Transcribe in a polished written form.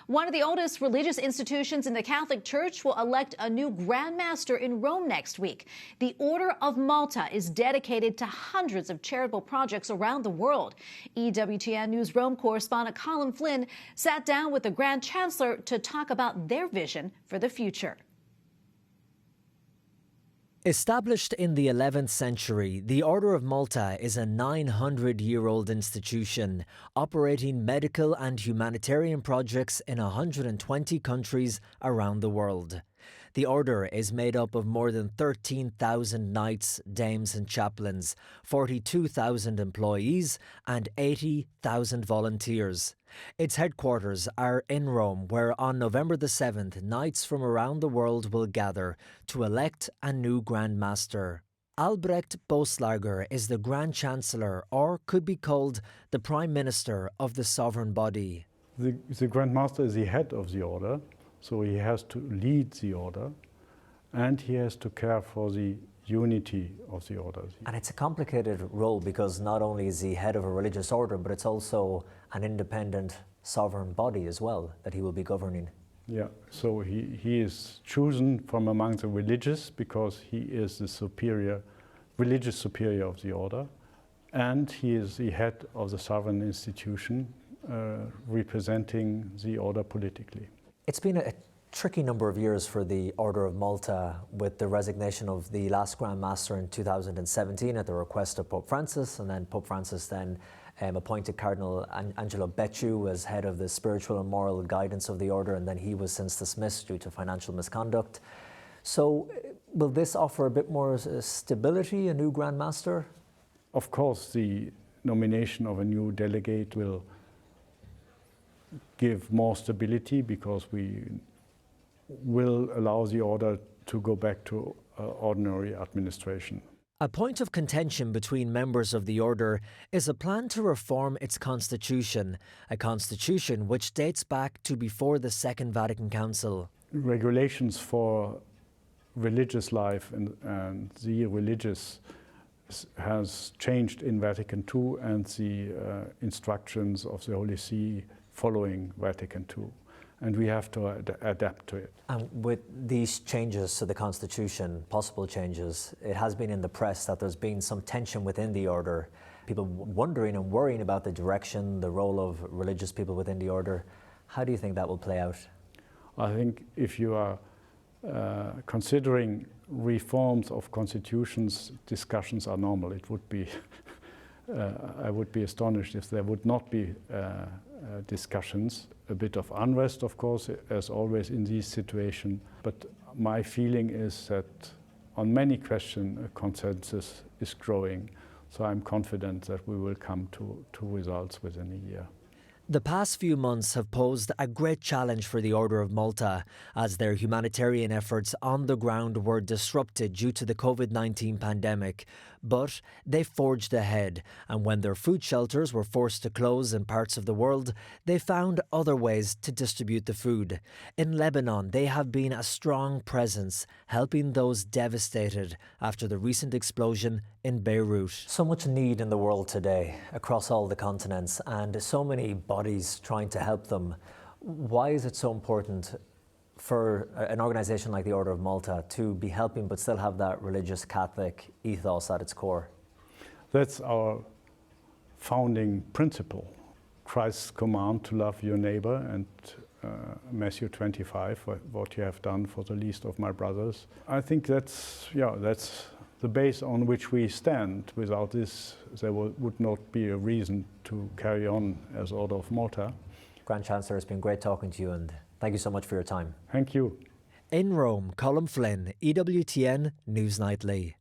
One of the oldest religious institutions in the Catholic Church will elect a new Grand Master in Rome next week. The Order of Malta is dedicated to hundreds of charitable projects around the world. EWTN News Rome correspondent Colm Flynn sat down with the Grand Chancellor to talk about their vision for the future. Established in the 11th century, the Order of Malta is a 900-year-old institution operating medical and humanitarian projects in 120 countries around the world. The Order is made up of more than 13,000 knights, dames and chaplains, 42,000 employees and 80,000 volunteers. Its headquarters are in Rome, where on November the 7th, knights from around the world will gather to elect a new Grand Master. Albrecht Boeslager is the Grand Chancellor, or could be called the Prime Minister of the sovereign body. The Grand Master is the head of the order, so he has to lead the order and he has to care for the unity of the order. And it's a complicated role because not only is he head of a religious order, but it's also an independent sovereign body as well that he will be governing. Yeah, so he is chosen from among the religious because he is the religious superior of the order, and he is the head of the sovereign institution representing the order politically. It's been a tricky number of years for the Order of Malta with the resignation of the last Grand Master in 2017 at the request of Pope Francis, and then Pope Francis then appointed Cardinal Angelo Becciu as head of the spiritual and moral guidance of the order, and then he was since dismissed due to financial misconduct. So will this offer a bit more stability, a new Grand Master? Of course, the nomination of a new delegate will give more stability because we will allow the order to go back to ordinary administration. A point of contention between members of the order is a plan to reform its constitution, a constitution which dates back to before the Second Vatican Council. Regulations for religious life and the religious has changed in Vatican II and the instructions of the Holy See following Vatican II. And we have to adapt to it. And with these changes to the Constitution, possible changes, it has been in the press that there's been some tension within the order, people wondering and worrying about the direction, the role of religious people within the order. How do you think that will play out? I think if you are considering reforms of constitutions, discussions are normal. It would be, I would be astonished if there would not be discussions. A bit of unrest, of course, as always in these situations. But my feeling is that on many questions, a consensus is growing. So I'm confident that we will come to results within a year. The past few months have posed a great challenge for the Order of Malta as their humanitarian efforts on the ground were disrupted due to the COVID-19 pandemic. But they forged ahead, and when their food shelters were forced to close in parts of the world, they found other ways to distribute the food. In Lebanon, they have been a strong presence, helping those devastated after the recent explosion in Beirut. So much need in the world today, across all the continents, and so many bodies trying to help them. Why is it so important for an organisation like the Order of Malta to be helping but still have that religious Catholic ethos at its core? That's our founding principle. Christ's command to love your neighbor, and Matthew 25, what you have done for the least of my brothers. I think that's the base on which we stand. Without this, there would not be a reason to carry on as Order of Malta. Grand Chancellor, it's been great talking to you, and thank you so much for your time. Thank you. In Rome, Colm Flynn, EWTN News Nightly.